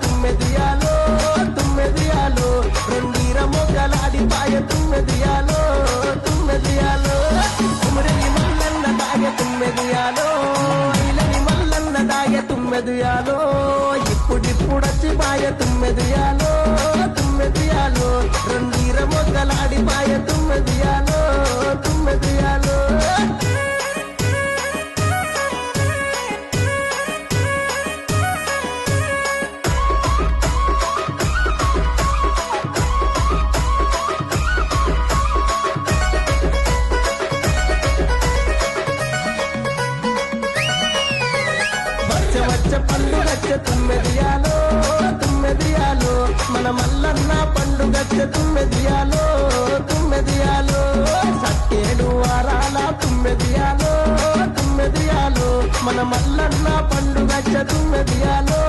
తుమ్మెదియాలో తుమ్మెదియాలో రెండీర మొగ్గలాడిపాయ తుమ్మెదియాలో తుమ్మెదియాలో కుమరని మల్లన్న దాగె తుమ్మెదియాలో ఇలని మల్లన్న దాగె తుమ్మెదియాలో ఇప్పుడిప్పుడొచ్చి పాయ తుమ్మెదియాలో తుమ్మెదియాలో రెండీర మొగ్గలాడిపాయ తుమ్మెదియాలో తుమ్మెదియాలో వచ్చ పండుగచ్చ తుమ్మెదియాలో తుమ్మెదియాలో మన మల్లన్న పండుగచ్చ తుమ్మెదియాలో తుమ్మెదియాలో సట్టేడు వారాల తుమ్మెదియాలో తుమ్మెదియాలో మన మల్లన్న పండుగచ్చ తుమ్మెదియాలో